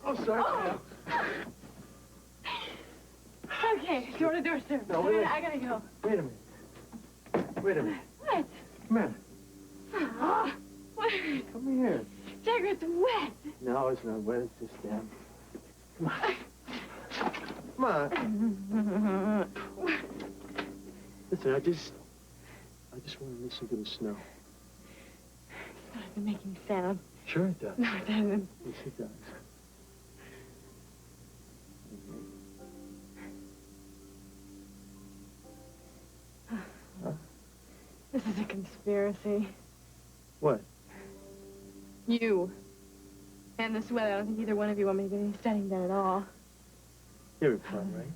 Oh, sorry. Oh. Okay, door service. No, wait. I gotta go. Wait a minute. Wait a minute. What? Come here. Oh, what? Come here. Jagger, it's wet. No, it's not wet. It's just damp. Come on. Come on. Listen, I just want to listen to the snow. It's not even making sound. Sure it does. No, it doesn't. Yes, it does. Huh? This is a conspiracy. What? You. And this weather, I don't think either one of you want me to get any studying done at all. You're fun, right?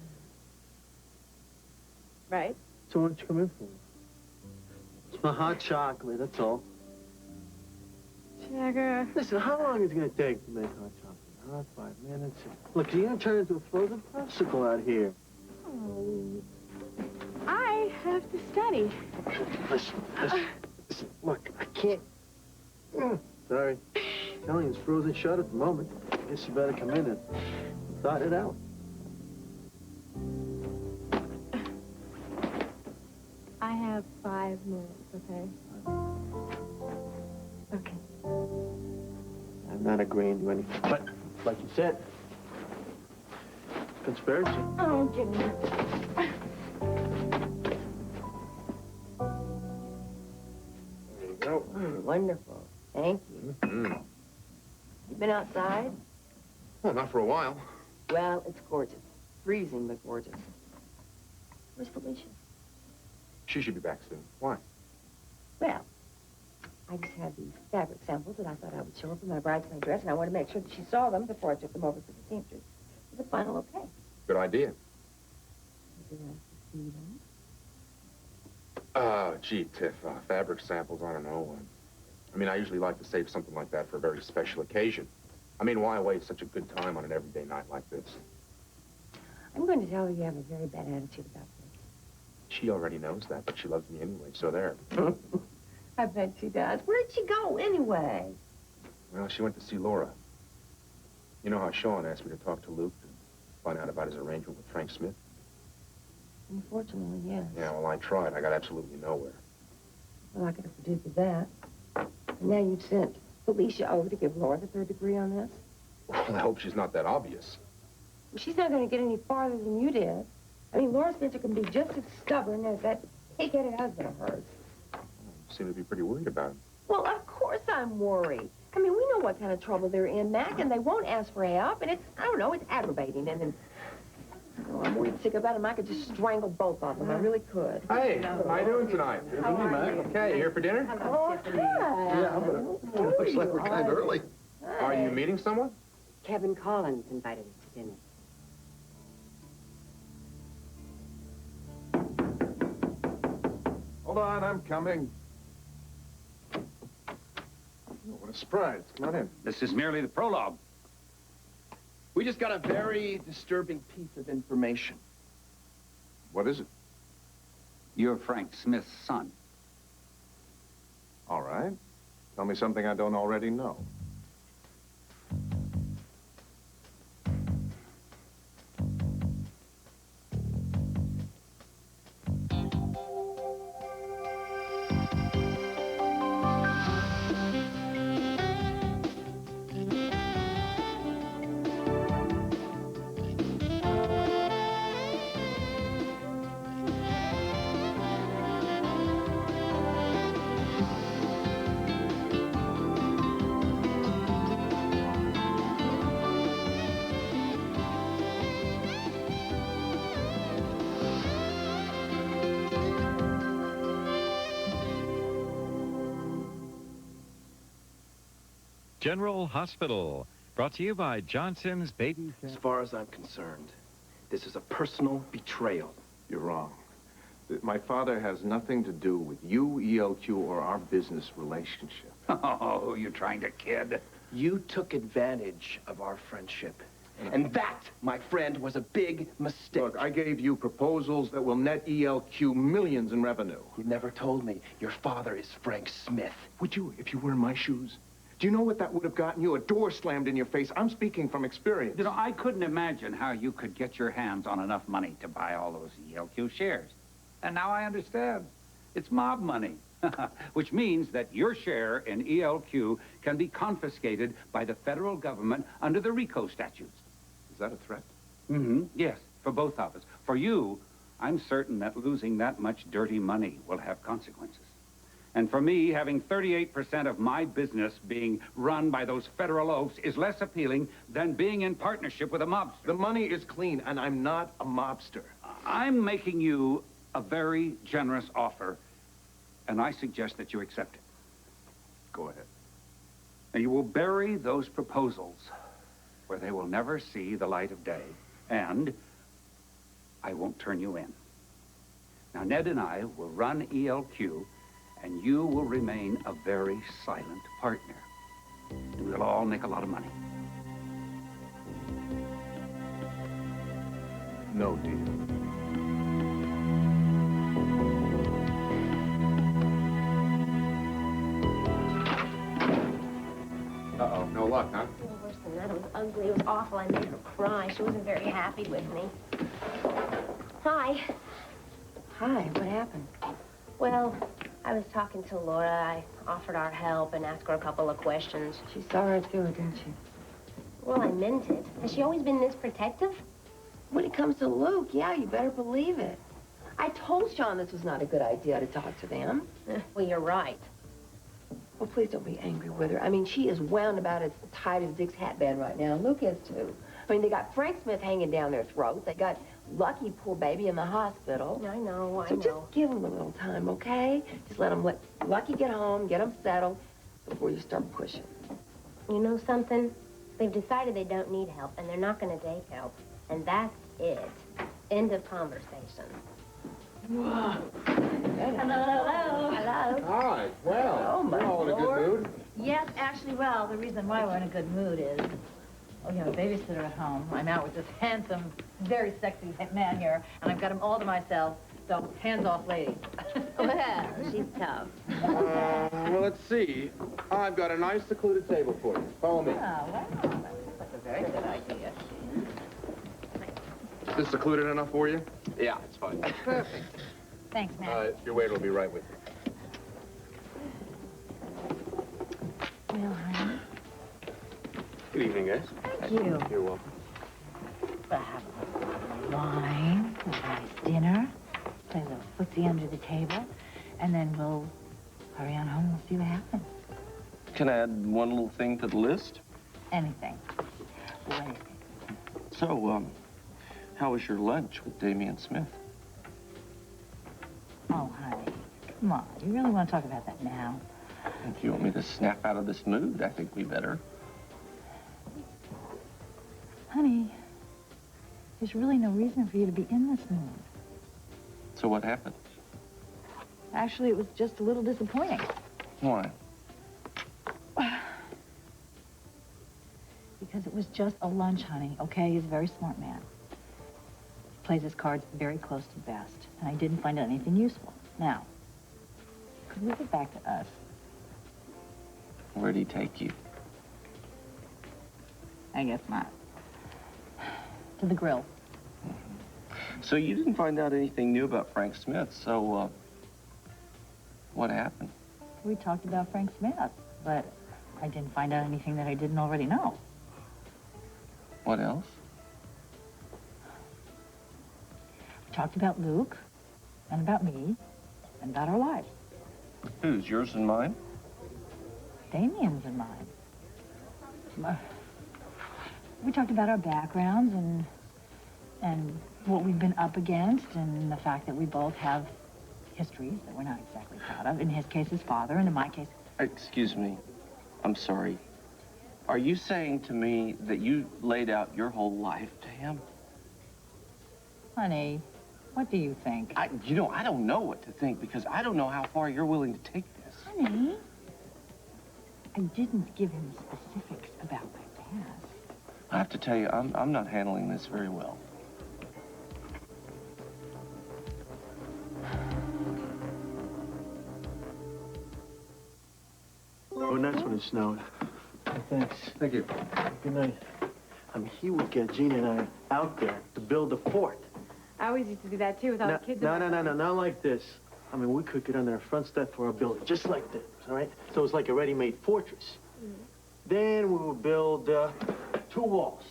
Right? So why don't you come in for it? It's my hot chocolate, that's all. Jagger. Listen, how long is it going to take to make hot chocolate? Huh? 5 minutes? Look, you're going to turn into a frozen popsicle out here. Oh. I have to study. Listen. Look, I can't. Sorry. Telling you, it's frozen shut at the moment. I guess you better come in and thought it out. I have 5 minutes, okay? Okay. I'm not agreeing to anything, but like you said, conspiracy. Oh, give me it. There you go. Wonderful. Thank you. Mm-hmm. You been outside? Well, not for a while. Well, it's gorgeous. Freezing, but gorgeous. Where's Felicia? She should be back soon. Why? Well, I just had these fabric samples that I thought I would show her for my bridesmaid dress, and I wanted to make sure that she saw them before I took them over to the seamstress. For the final okay. Good idea. Would you like to see them? Gee, Tiff, fabric samples, I don't know. I mean, I usually like to save something like that for a very special occasion. I mean, why waste such a good time on an everyday night like this? I'm going to tell her you have a very bad attitude about this. She already knows that, but she loves me anyway, so there. I bet she does. Where'd she go, anyway? Well, she went to see Laura. You know how Sean asked me to talk to Luke to find out about his arrangement with Frank Smith? Unfortunately, yes. Yeah, well, I tried. I got absolutely nowhere. Well, I could have predicted that. And now you've sent Felicia over to give Laura the third degree on this? Well, I hope she's not that obvious. Well, she's not going to get any farther than you did. I mean, Laura Spencer can be just as stubborn as that pig-headed husband of hers. You seem to be pretty worried about him. Well, of course I'm worried. I mean, we know what kind of trouble they're in, Mac, and they won't ask for help, and it's, I don't know, it's aggravating, and then, oh, I'm worried sick about them. I could just strangle both of them. I really could. Hey, how you doing tonight? How are you? Okay, you here for dinner? Oh, hi. Yeah, but it looks like we're kind of early. Are you meeting someone? Kevin Collins invited us to dinner. Hold on, I'm coming. Oh, what a surprise. Come on in. This is merely the prologue. We just got a very disturbing piece of information. What is it? You're Frank Smith's son. All right. Tell me something I don't already know. General Hospital, brought to you by Johnson's Baby. As far as I'm concerned, this is a personal betrayal. You're wrong. My father has nothing to do with you, ELQ, or our business relationship. Oh, you're trying to kid. You took advantage of our friendship. And that, my friend, was a big mistake. Look, I gave you proposals that will net ELQ millions in revenue. You never told me your father is Frank Smith. Would you, if you were in my shoes? Do you know what that would have gotten you? A door slammed in your face. I'm speaking from experience. You know, I couldn't imagine how you could get your hands on enough money to buy all those ELQ shares. And now I understand. It's mob money, which means that your share in ELQ can be confiscated by the federal government under the RICO statutes. Is that a threat? Mm-hmm. Yes, for both of us. For you, I'm certain that losing that much dirty money will have consequences. And for me, having 38% of my business being run by those federal oafs is less appealing than being in partnership with a mobster. The money is clean, and I'm not a mobster. I'm making you a very generous offer, and I suggest that you accept it. Go ahead. Now, you will bury those proposals where they will never see the light of day, and I won't turn you in. Now, Ned and I will run ELQ, and you will remain a very silent partner. And we'll all make a lot of money. No deal. Uh-oh, no luck, huh? Worse than that, it was ugly. It was awful. I made her cry. She wasn't very happy with me. Hi. Hi, what happened? Well, I was talking to Laura. I offered our help and asked her a couple of questions. She saw right through it, didn't she? Well, I meant it. Has she always been this protective? When it comes to Luke, yeah, you better believe it. I told Sean this was not a good idea to talk to them. Well, you're right. Well, please don't be angry with her. I mean, she is wound about as tight as Dick's hat band right now. Luke is, too. I mean, they got Frank Smith hanging down their throat. They got Lucky, poor baby, in the hospital. I know, So just give them a little time, okay? Just let Lucky get home, get them settled before you start pushing. You know something? They've decided they don't need help, and they're not going to take help. And that's it. End of conversation. Whoa. Hello. Hello. Hi. Well, Oh, my we're all in a good Lord. mood. Yes, actually, well, the reason why we're in a good mood is, we have a babysitter at home. I'm out with this handsome, very sexy man here, and I've got him all to myself, so hands off, ladies. Well, she's tough. Well, let's see. I've got a nice secluded table for you. Follow me. Oh, wow, that's a very good idea. Is this secluded enough for you? Yeah, it's fine. Perfect. Thanks, man. Your waiter will be right with you. Well, honey, Good evening, guys. thank you. You're welcome. We'll have a bottle of wine, a nice dinner, play a little footsie under the table, and then we'll hurry on home and we'll see what happens. Can I add one little thing to the list? Anything. Do anything. So, how was your lunch with Damian Smith? Oh, honey, come on. You really want to talk about that now? If you want me to snap out of this mood, I think we better. Honey, there's really no reason for you to be in this mood. So what happened? Actually, it was just a little disappointing. Why? Because it was just a lunch, honey, okay? He's a very smart man. Plays his cards very close to the vest, and I didn't find out anything useful. Now, could we get back to us? Where'd he take you? I guess not. To the grill. So you didn't find out anything new about Frank Smith, so, what happened? We talked about Frank Smith, but I didn't find out anything that I didn't already know. What else? We talked about Luke, and about me, and about our lives. Whose, yours and mine? Damien's and mine. We talked about our backgrounds and what we've been up against, and the fact that we both have histories that we're not exactly proud of. In his case, his father, and in my case... Excuse me. I'm sorry. Are you saying to me that you laid out your whole life to him? Honey, what do you think? I don't know what to think, because I don't know how far you're willing to take this. Honey, I didn't give him specifics about my past. I have to tell you, I'm not handling this very well. When that's when it snowed. Thanks. Thank you. Good night. I mean, he would get Gina and I out there to build a fort. I always used to do that, too, with all the kids. No, not like this. I mean, we could get on the front step for our building, just like this, all right? So it's like a ready-made fortress. Then we would build 2 walls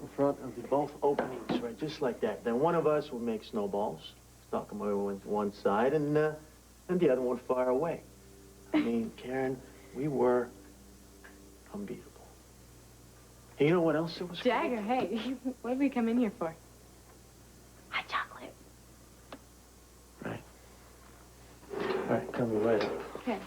in front of the both openings, right? Just like that. Then one of us would make snowballs, stock them over one side, and the other one would fire away. I mean, Karen, we were unbeatable. Hey, you know what else it was? Jagger, hey, what did we come in here for? Hot chocolate. Right. All right, coming right up. Okay.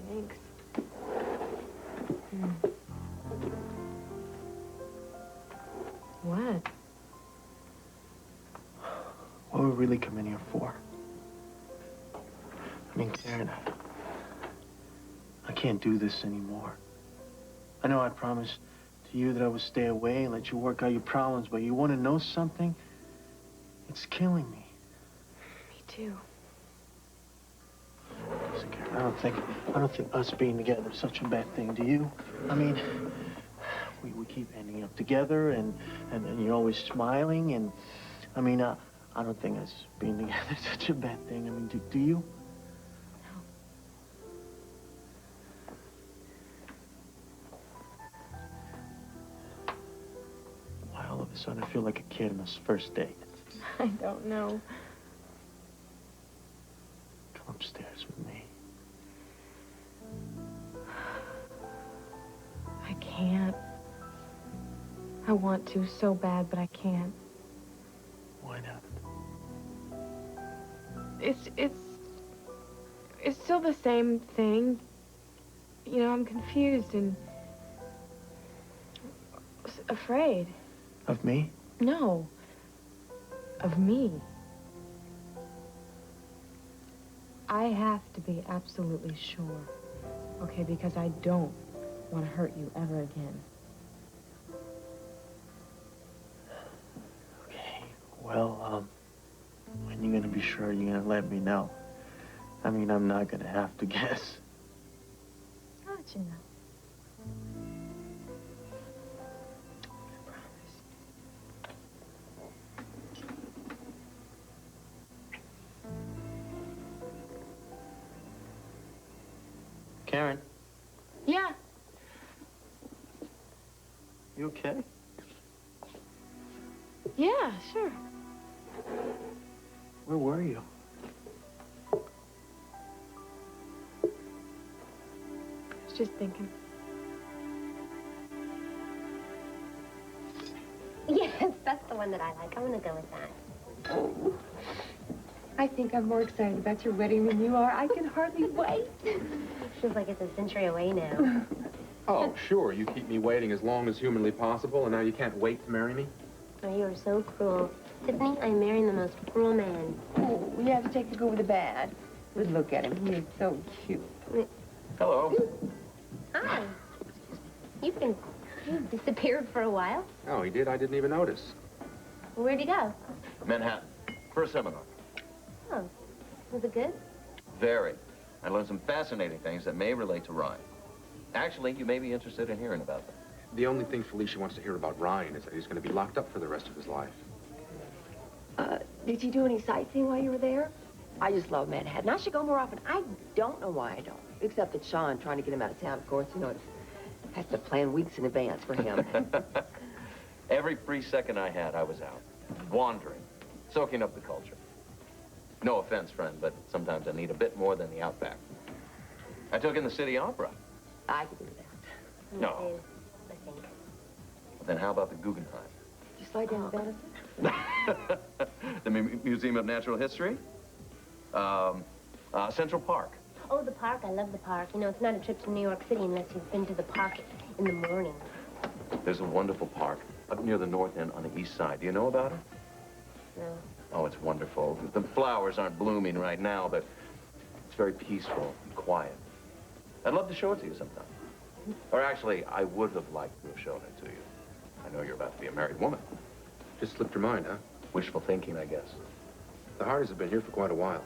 Thanks. What? What we really come in here for? I mean, Karen, I can't do this anymore. I know I promised to you that I would stay away and let you work out your problems, but you want to know something? It's killing me. Me too. Listen, Karen, I don't think us being together is such a bad thing, do you? I mean, we keep ending up together, and you're always smiling, and I mean, I don't think us being together is such a bad thing. I mean, do you? Why all of a sudden I feel like a kid on this first date? I don't know. Come upstairs with me. I can't. I want to so bad, but I can't. Why not? It's still the same thing. You know, I'm confused and afraid. Of me? No. Of me. I have to be absolutely sure, okay, because I don't want to hurt you ever again. Okay, well, when you're gonna be sure, you're gonna let me know. I mean, I'm not gonna have to guess. I'll let you know. Karen, Yeah. you okay? Yeah, sure. Where were you? I was just thinking. Yes, that's the one that I like. I'm gonna go with that. Oh, I think I'm more excited about your wedding than you are. I can hardly wait. Feels like it's a century away now. Oh, sure. You keep me waiting as long as humanly possible, and now you can't wait to marry me? Oh, you are so cruel. Tiffany, I'm marrying the most cruel man. Oh, we have to take the good with the bad. But look at him. He is so cute. Hello. Hi. You disappeared for a while. Oh, he did? I didn't even notice. Where'd you go? Manhattan, for a seminar. Oh, was it good? Very. I learned some fascinating things that may relate to Ryan. Actually, you may be interested in hearing about them. The only thing Felicia wants to hear about Ryan is that he's going to be locked up for the rest of his life. Did you do any sightseeing while you were there? I just love Manhattan. I should go more often. I don't know why I don't. Except that Sean, trying to get him out of town, of course, you know, I have to plan weeks in advance for him. Every free second I had, I was out, wandering, soaking up the culture. No offense, friend, but sometimes I need a bit more than the Outback. I took in the City Opera. I could do that. No. I think. Then how about the Guggenheim? Did you slide down the Madison? The Museum of Natural History? Central Park. Oh, the park. I love the park. You know, it's not a trip to New York City unless you've been to the park in the morning. There's a wonderful park up near the north end on the east side. Do you know about it? No. Oh, it's wonderful. The flowers aren't blooming right now, but it's very peaceful and quiet. I'd love to show it to you sometime. Or actually, I would have liked to have shown it to you. I know you're about to be a married woman. Just slipped your mind, huh? Wishful thinking, I guess. The Hardys have been here for quite a while.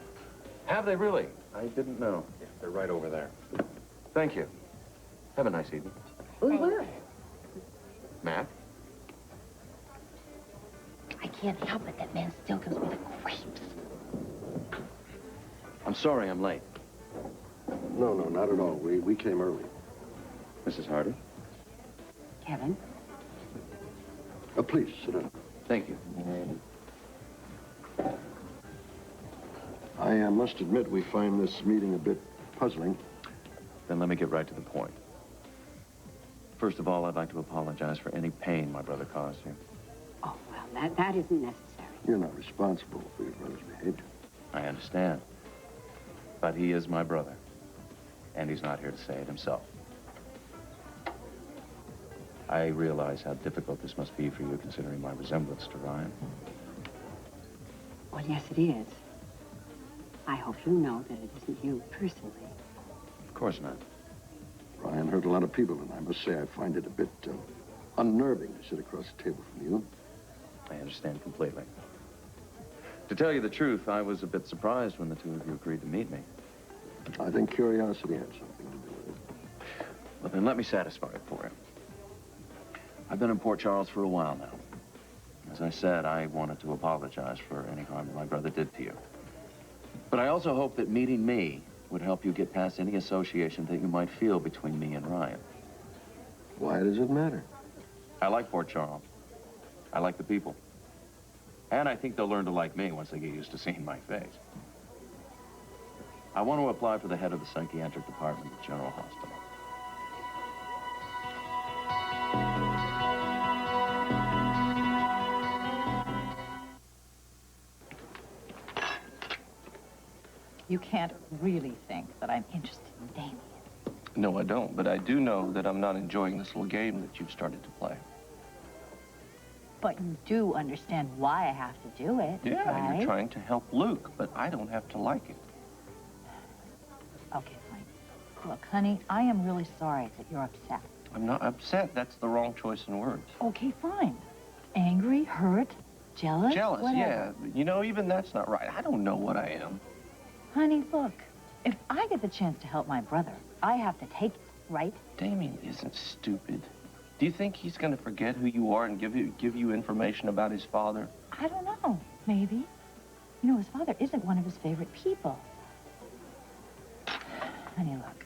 Have they really? I didn't know. Yeah, they're right over there. Thank you. Have a nice evening. Who's where? Matt? I can't help it. That man still gives me the creeps. I'm sorry I'm late. No, not at all. We came early. Mrs. Hardy? Kevin? Please, sit down. Thank you. I must admit we find this meeting a bit puzzling. Then let me get right to the point. First of all, I'd like to apologize for any pain my brother caused you. Oh, well, that isn't necessary. You're not responsible for your brother's behavior. I understand. But he is my brother. And he's not here to say it himself. I realize how difficult this must be for you, considering my resemblance to Ryan. Well, yes, it is. I hope you know that it isn't you personally. Of course not. Ryan hurt a lot of people, and I must say I find it a bit unnerving to sit across the table from you. I understand completely. To tell you the truth, I was a bit surprised when the two of you agreed to meet me. I think curiosity had something to do with it. Well, then let me satisfy it for you. I've been in Port Charles for a while now. As I said, I wanted to apologize for any harm that my brother did to you. But I also hope that meeting me would help you get past any association that you might feel between me and Ryan. Why does it matter? I like Port Charles. I like the people. And I think they'll learn to like me once they get used to seeing my face. I want to apply for the head of the psychiatric department at General Hospital. You can't really think that I'm interested in Damien. No, I don't, but I do know that I'm not enjoying this little game that you've started to play. But you do understand why I have to do it, Yeah, right? you're trying to help Luke, but I don't have to like it. Okay, fine. Look, honey, I am really sorry that you're upset. I'm not upset. That's the wrong choice in words. Okay, fine. Angry, hurt, jealous? Jealous, whatever. yeah. You know, even that's not right. I don't know what I am. Honey, look, if I get the chance to help my brother, I have to take it, right? Damien isn't stupid. Do you think he's going to forget who you are and give you information about his father? I don't know. Maybe. You know, his father isn't one of his favorite people. Honey, look.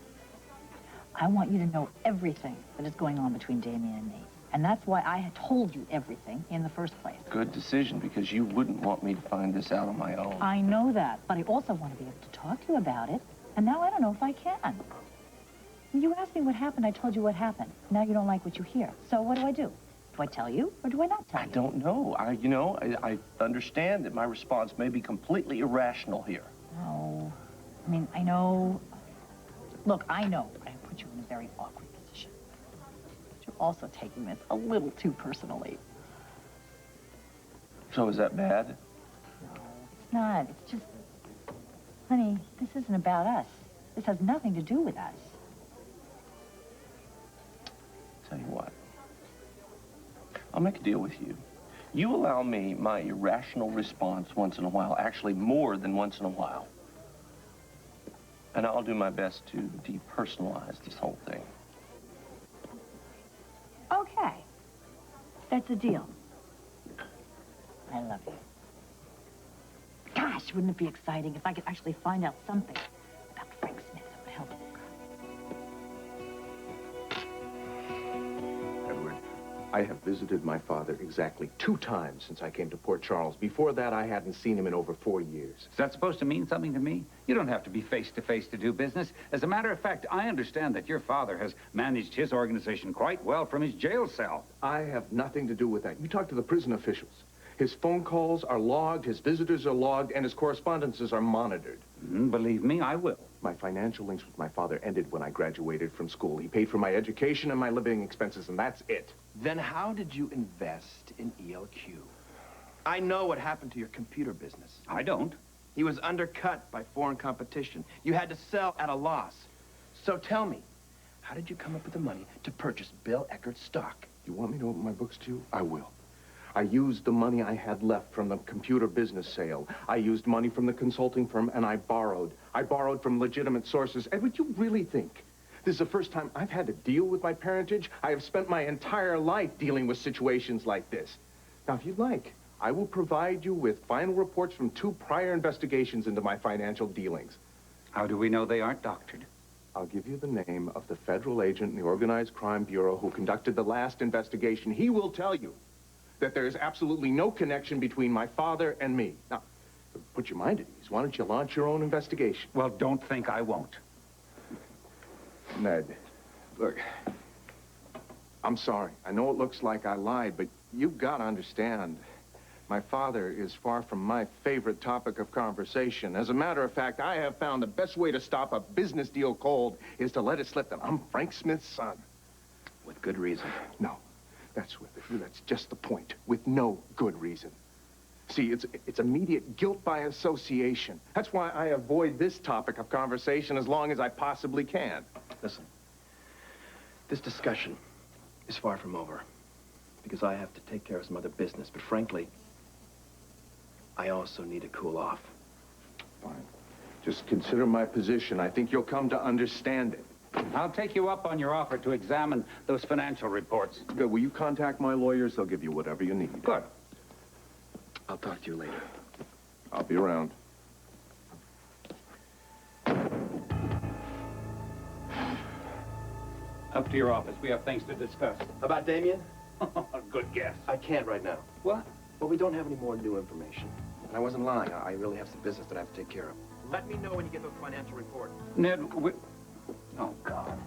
I want you to know everything that is going on between Damien and me. And that's why I had told you everything in the first place. Good decision, because you wouldn't want me to find this out on my own. I know that, but I also want to be able to talk to you about it. And now I don't know if I can. You asked me what happened, I told you what happened. Now you don't like what you hear. So what do? Do I tell you, or do I not tell you? I don't know. I understand that my response may be completely irrational here. No. I mean, I know. Look, I know I have put you in a very awkward position. But you're also taking this a little too personally. So is that bad? No, it's not. It's just, honey, this isn't about us. This has nothing to do with us. Tell you what. I'll make a deal with you. You allow me my irrational response once in a while, actually more than once in a while. And I'll do my best to depersonalize this whole thing. Okay. That's a deal. I love you. Gosh, wouldn't it be exciting if I could actually find out something about Frank Smith that would help Luke? Edward, I have visited my father exactly 2 times since I came to Port Charles. Before that, I hadn't seen him in over 4 years. Is that supposed to mean something to me? You don't have to be face-to-face to do business. As a matter of fact, I understand that your father has managed his organization quite well from his jail cell. I have nothing to do with that. You talk to the prison officials. His phone calls are logged, his visitors are logged, and his correspondences are monitored. Believe me, I will. My financial links with my father ended when I graduated from school. He paid for my education and my living expenses, and that's it. Then how did you invest in ELQ? I know what happened to your computer business. I don't. He was undercut by foreign competition. You had to sell at a loss. So tell me, how did you come up with the money to purchase Bill Eckert's stock? You want me to open my books to you? I will. I used the money I had left from the computer business sale. I used money from the consulting firm, and I borrowed. I borrowed from legitimate sources. And would you really think this is the first time I've had to deal with my parentage? I have spent my entire life dealing with situations like this. Now, if you'd like, I will provide you with final reports from 2 prior investigations into my financial dealings. How do we know they aren't doctored? I'll give you the name of the federal agent in the Organized Crime Bureau who conducted the last investigation. He will tell you that there is absolutely no connection between my father and me. Now, to put your mind at ease, why don't you launch your own investigation? Well, don't think I won't. Ned, look, I'm sorry. I know it looks like I lied, but you've got to understand, my father is far from my favorite topic of conversation. As a matter of fact, I have found the best way to stop a business deal cold is to let it slip that I'm Frank Smith's son. With good reason. No, that's just the point. With no good reason. See, it's immediate guilt by association. That's why I avoid this topic of conversation as long as I possibly can. Listen, this discussion is far from over because I have to take care of some other business, but frankly, I also need to cool off. Fine. Just consider my position. I think you'll come to understand it. I'll take you up on your offer to examine those financial reports. Good. Will you contact my lawyers? They'll give you whatever you need. Good. I'll talk to you later. I'll be around. Up to your office. We have things to discuss. About Damien? Good guess. I can't right now. What? Well, we don't have any more new information. And I wasn't lying. I really have some business that I have to take care of. Let me know when you get those financial reports. Ned, oh, God.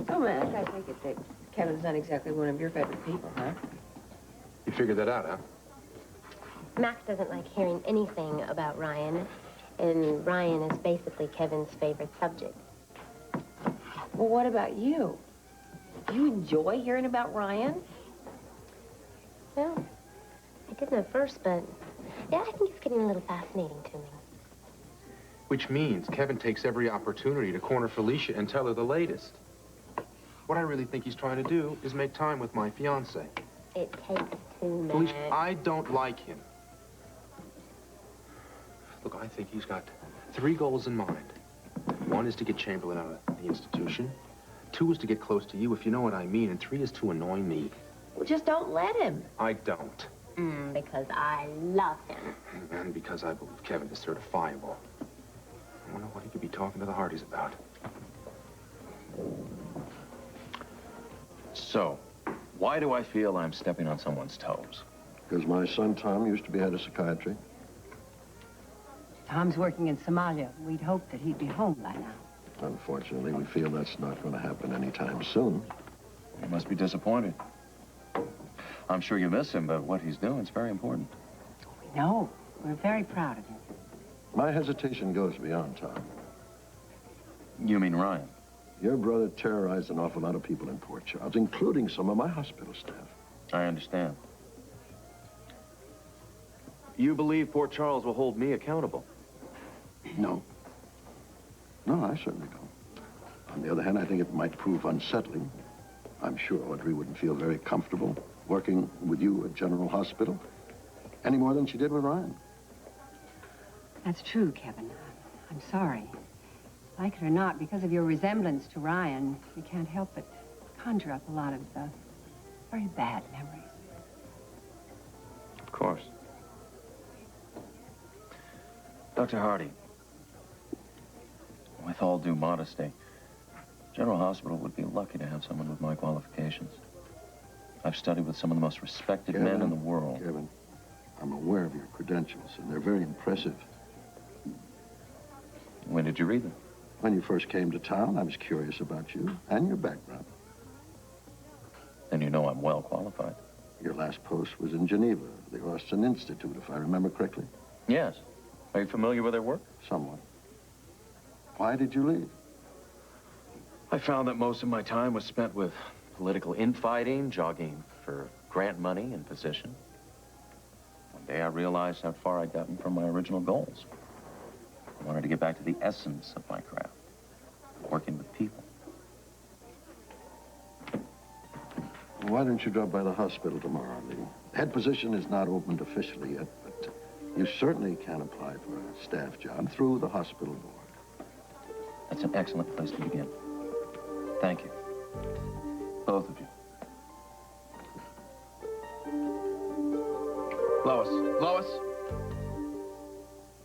So, Mac, I take it that Kevin's not exactly one of your favorite people, huh? You figured that out, huh? Max doesn't like hearing anything about Ryan, and Ryan is basically Kevin's favorite subject. Well, what about you? Do you enjoy hearing about Ryan? Well, I didn't at first, but yeah, I think it's getting a little fascinating to me. Which means Kevin takes every opportunity to corner Felicia and tell her the latest. What I really think he's trying to do is make time with my fiancée. It takes 2 minutes. Felicia, I don't like him. Look, I think he's got 3 goals in mind. 1 is to get Chamberlain out of the institution. 2 is to get close to you, if you know what I mean. And 3 is to annoy me. Well, just don't let him. I don't. Because I love him. And because I believe Kevin is certifiable. I wonder what he could be talking to the Hardys about. So, why do I feel I'm stepping on someone's toes? Because my son, Tom, used to be head of psychiatry. Tom's working in Somalia. We'd hoped that he'd be home by now. Unfortunately, we feel that's not going to happen anytime soon. You must be disappointed. I'm sure you miss him, but what he's doing is very important. We know. We're very proud of him. My hesitation goes beyond Tom. You mean Ryan? Your brother terrorized an awful lot of people in Port Charles, including some of my hospital staff. I understand. You believe Port Charles will hold me accountable? No. No, I certainly don't. On the other hand, I think it might prove unsettling. I'm sure Audrey wouldn't feel very comfortable working with you at General Hospital any more than she did with Ryan. That's true, Kevin. I'm sorry. Like it or not, because of your resemblance to Ryan, you can't help but conjure up a lot of very bad memories. Of course. Dr. Hardy, with all due modesty, General Hospital would be lucky to have someone with my qualifications. I've studied with some of the most respected men in the world. Kevin, I'm aware of your credentials, and they're very impressive. When did you read them? When you first came to town, I was curious about you and your background. Then you know I'm well qualified. Your last post was in Geneva, the Austin Institute, if I remember correctly. Yes. Are you familiar with their work? Somewhat. Why did you leave? I found that most of my time was spent with political infighting, jogging for grant money and position. One day I realized how far I'd gotten from my original goals. I wanted to get back to the essence of my craft, working with people. Why don't you drop by the hospital tomorrow, Lee? The head position is not opened officially yet, but you certainly can apply for a staff job through the hospital board. That's an excellent place to begin. Thank you. Both of you.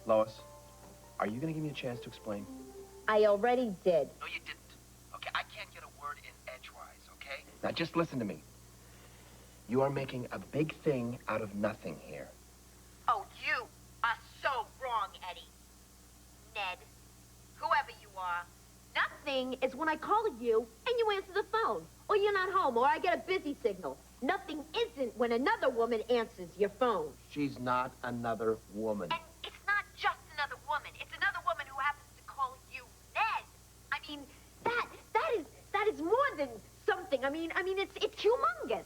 Lois, are you going to give me a chance to explain? I already did. No, you didn't. Okay, I can't get a word in edgewise, okay? Now, just listen to me. You are making a big thing out of nothing here. Oh, you are so wrong, Eddie. Ned, whoever you are. Nothing is when I call you and you answer the phone, or you're not home, or I get a busy signal. Nothing isn't when another woman answers your phone. She's not another woman. And it's not just another woman. It's another woman who happens to call you Ned. I mean, that is more than something. I mean, it's humongous.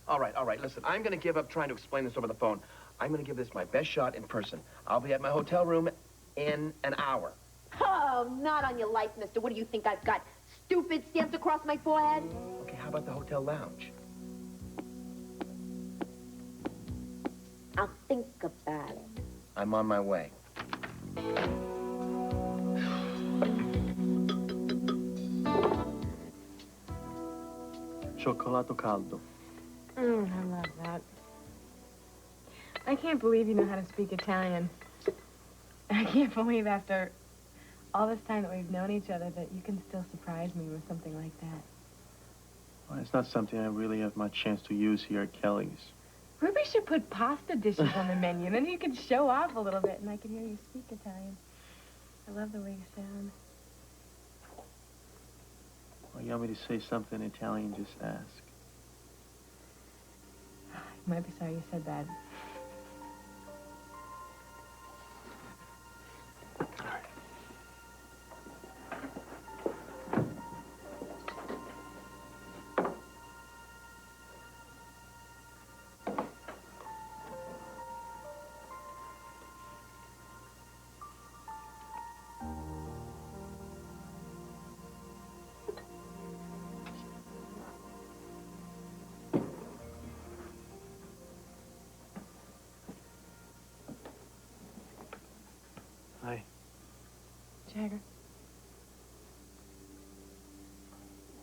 All right, listen. I'm going to give up trying to explain this over the phone. I'm going to give this my best shot in person. I'll be at my hotel room in an hour. Oh, not on your life, mister. What do you think I've got? Stupid stamped across my forehead? Okay, how about the hotel lounge? I'll think about it. I'm on my way. Cioccolato caldo. I love that. I can't believe you know how to speak Italian. I can't believe after all this time that we've known each other that you can still surprise me with something like that. Well, it's not something I really have much chance to use here at Kelly's. Ruby should put pasta dishes on the menu, and then you can show off a little bit, and I can hear you speak Italian. I love the way you sound. Well, you want me to say something in Italian, just ask. You might be sorry you said that. Hi. Jagger.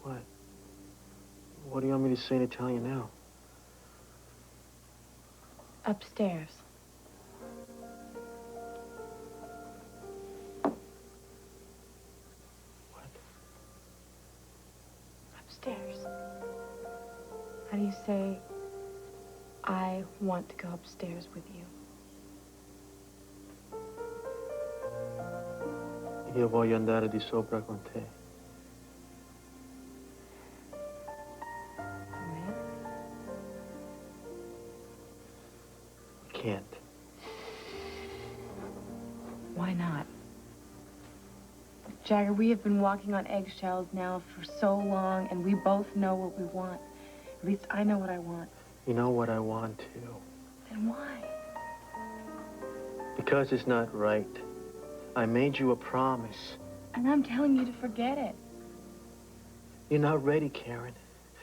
What? What do you want me to say in Italian now? Upstairs. What? Upstairs. How do you say, I want to go upstairs with you? Io voglio andare di sopra con te. Can't. Why not? Jagger, we have been walking on eggshells now for so long, and we both know what we want. At least I know what I want. You know what I want to. Then why? Because it's not right. I made you a promise. And I'm telling you to forget it. You're not ready, Karen.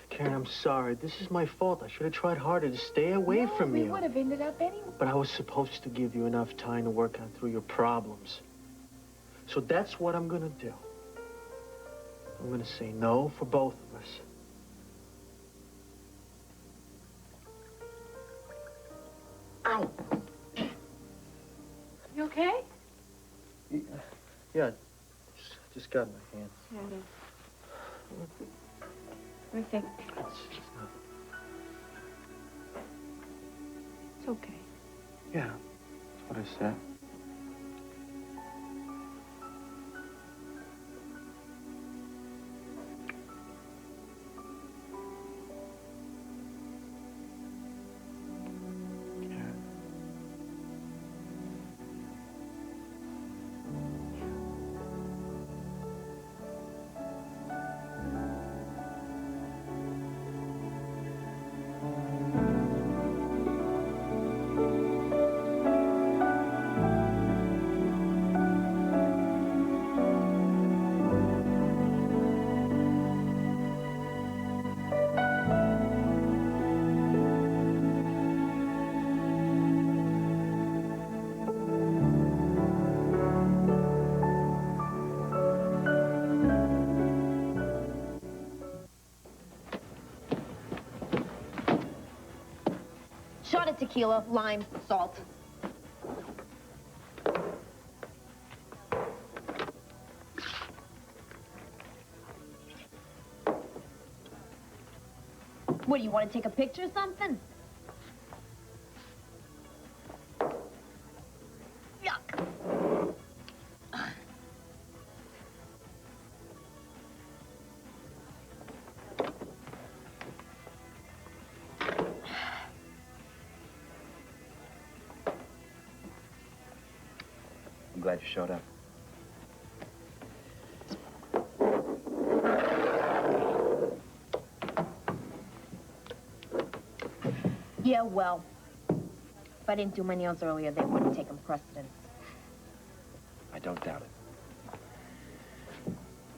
Karen, I'm sorry. This is my fault. I should have tried harder to stay away from you. We would have ended up anyway. But I was supposed to give you enough time to work out through your problems. So that's what I'm gonna do. I'm gonna say no for both of us. Ow! You okay? Yeah, just got my hand. Yeah, it is. Let me see. It's okay. Yeah, that's what I said. Another tequila, lime, salt. What, do you want to take a picture or something? Yuck. I'm glad you showed up. Yeah, well, if I didn't do my nails earlier, they wouldn't take them precedence. I don't doubt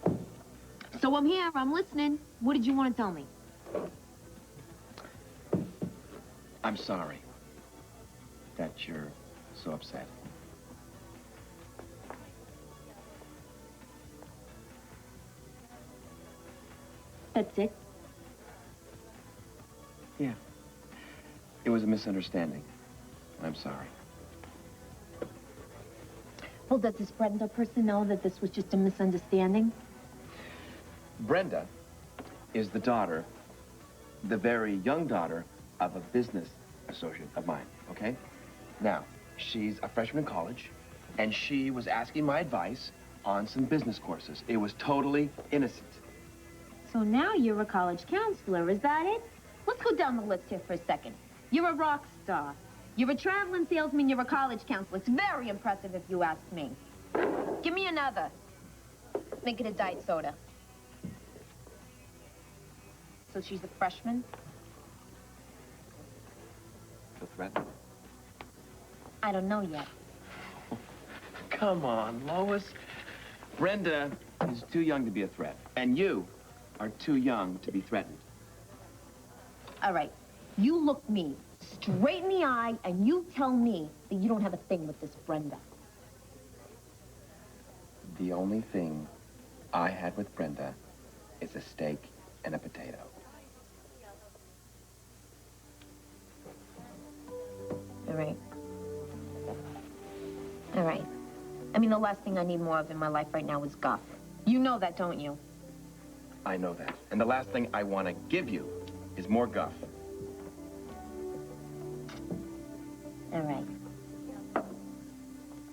it. So I'm here, I'm listening. What did you want to tell me? I'm sorry that you're so upset. That's it? Yeah. It was a misunderstanding. I'm sorry. Well, does this Brenda person know that this was just a misunderstanding? Brenda is the daughter, the very young daughter, of a business associate of mine, okay? Now, she's a freshman in college, and she was asking my advice on some business courses. It was totally innocent. So now you're a college counselor, is that it? Let's go down the list here for a second. You're a rock star. You're a traveling salesman, you're a college counselor. It's very impressive if you ask me. Give me another. Make it a diet soda. So she's a freshman? The threat? I don't know yet. Come on, Lois. Brenda is too young to be a threat, and you are too young to be threatened. All right. You look me straight in the eye and you tell me that you don't have a thing with this Brenda. The only thing I had with Brenda is a steak and a potato. All right. All right. I mean, the last thing I need more of in my life right now is guff. You know that, don't you? I know that. And the last thing I want to give you is more guff. All right.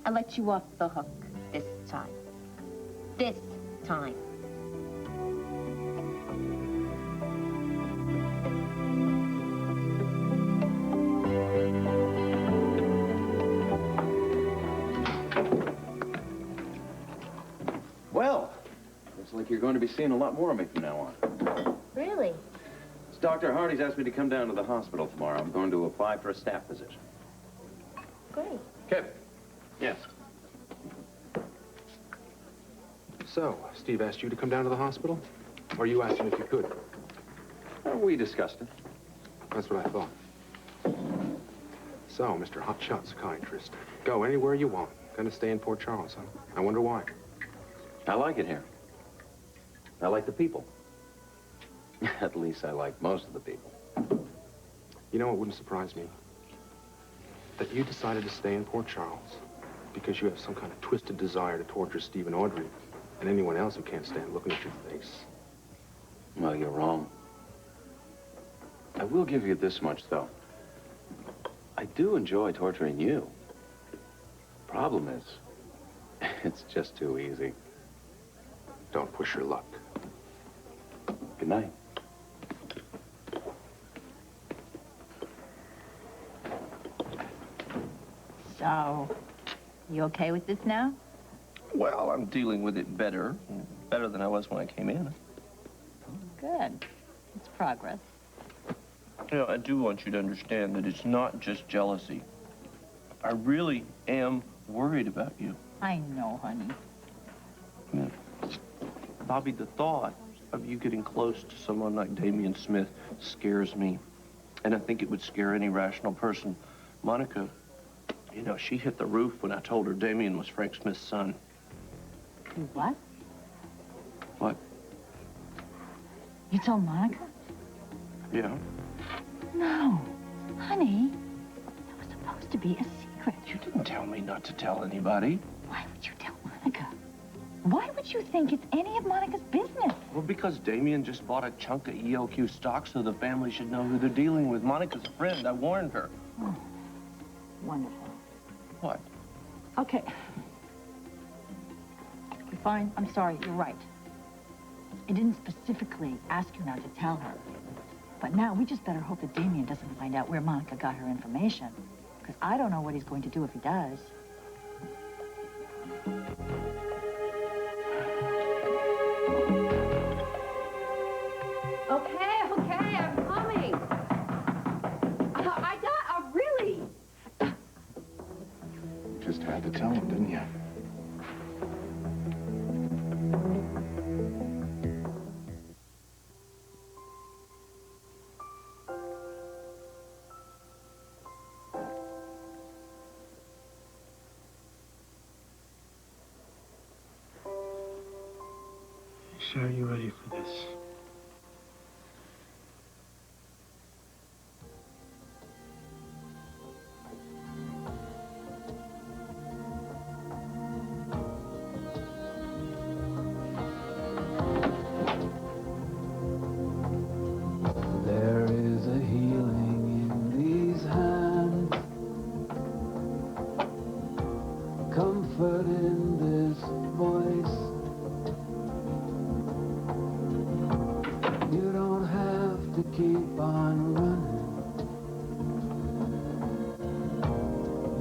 I'll let you off the hook this time. This time. Well, looks like you're going to be seeing a lot more of me from now on. Really? Dr. Hardy's asked me to come down to the hospital tomorrow. I'm going to apply for a staff position. Great. Kevin. Yes. So, Steve asked you to come down to the hospital? Or you asked him if you could? We discussed it. That's what I thought. So, Mr. Hotshot Psychiatrist, go anywhere you want. Gonna stay in Port Charles, huh? I wonder why. I like it here. I like the people. At least I like most of the people. You know, it wouldn't surprise me that you decided to stay in Port Charles because you have some kind of twisted desire to torture Steve and Audrey and anyone else who can't stand looking at your face. Well, you're wrong. I will give you this much, though. I do enjoy torturing you. Problem is, it's just too easy. Don't push your luck. Good night. So, you okay with this now? Well, I'm dealing with it better. Better than I was when I came in. Good. It's progress. You know, I do want you to understand that it's not just jealousy. I really am worried about you. I know, honey. Yeah. Bobby, the thought of you getting close to someone like Damian Smith scares me. And I think it would scare any rational person. Monica, you know, she hit the roof when I told her Damian was Frank Smith's son. You what? What? You told Monica? Yeah. No. Honey, be a secret. You didn't tell me not to tell anybody. Why would you tell Monica? Why would you think it's any of Monica's business? Well, because Damien just bought a chunk of ELQ stock so the family should know who they're dealing with. Monica's a friend. I warned her. Oh, wonderful. What? Okay. Fine, I'm sorry, you're right. I didn't specifically ask you not to tell her. But now we just better hope that Damien doesn't find out where Monica got her information. Because I don't know what he's going to do if he does. Okay, I'm coming. Really? Just had to tell him, didn't you? So are you ready for this? There is a healing in these hands, comfort in this voice. You don't have to keep on running.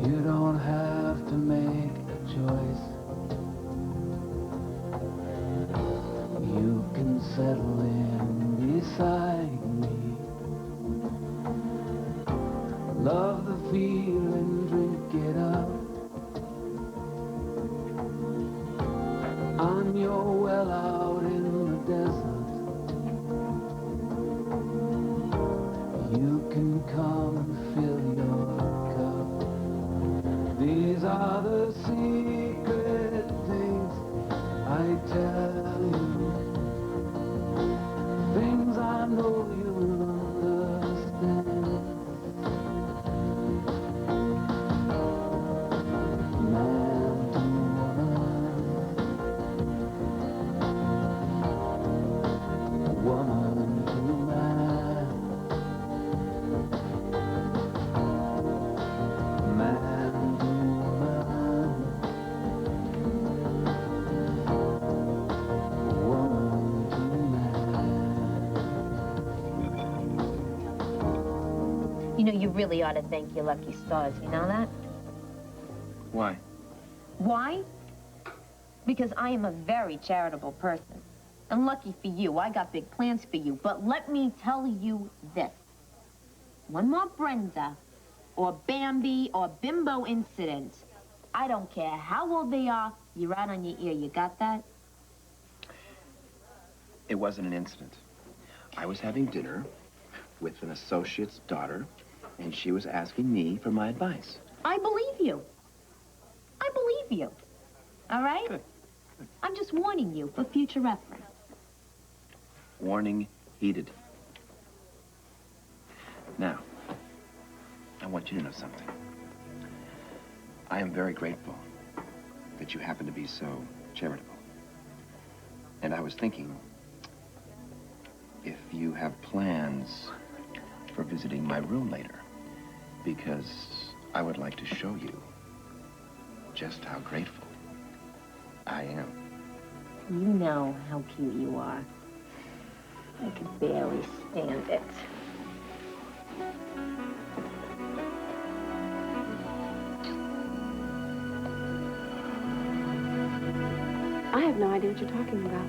You don't have to make a choice. You can settle in beside me. Love the feeling, drink it up. I'm your well out in the desert. You can come and fill your cup. These are the secret things I tell you. Things I know you'll understand. Man to woman, woman to man. Man to man, woman to man. You know, you really ought to thank your lucky stars. You know that? Why? Why? Because I am a very charitable person. And lucky for you, I got big plans for you. But let me tell you this. One more Brenda, or Bambi, or Bimbo incident. I don't care how old they are, you're right on your ear. You got that? It wasn't an incident. I was having dinner with an associate's daughter, and she was asking me for my advice. I believe you. I believe you. All right? Good. I'm just warning you for future reference. Warning heeded. Now, I want you to know something. I am very grateful that you happen to be so charitable. And I was thinking, if you have plans for visiting my room later, because I would like to show you just how grateful I am. You know how cute you are. I could barely stand it. I have no idea what you're talking about.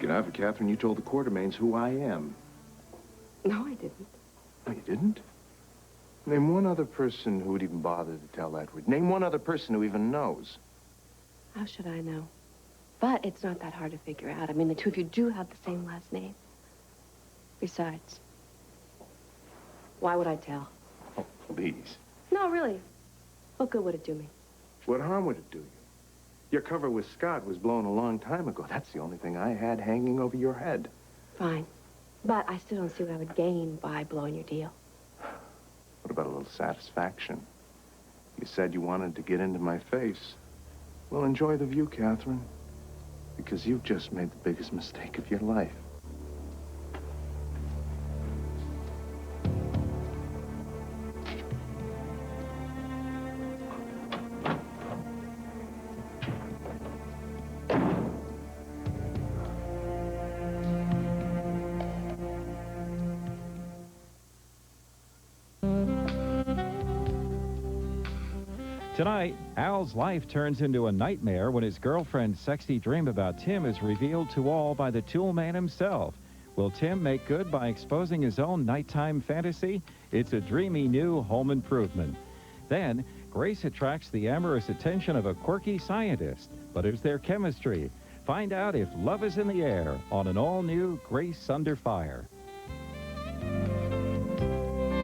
Get out of it, Catherine. You told the Quartermains who I am. No, I didn't. No, you didn't? Name one other person who would even bother to tell Edward. Name one other person who even knows. How should I know? But it's not that hard to figure out. I mean, the two of you do have the same last name. Besides, why would I tell? Oh, please. No, really. What good would it do me? What harm would it do you? Your cover with Scott was blown a long time ago. That's the only thing I had hanging over your head. Fine. But I still don't see what I would gain by blowing your deal. What about a little satisfaction? You said you wanted to get into my face. Well, enjoy the view, Catherine, because you've just made the biggest mistake of your life. Tonight, Al's life turns into a nightmare when his girlfriend's sexy dream about Tim is revealed to all by the tool man himself. Will Tim make good by exposing his own nighttime fantasy? It's a dreamy new home improvement. Then, Grace attracts the amorous attention of a quirky scientist. But is there chemistry? Find out if love is in the air on an all-new Grace Under Fire.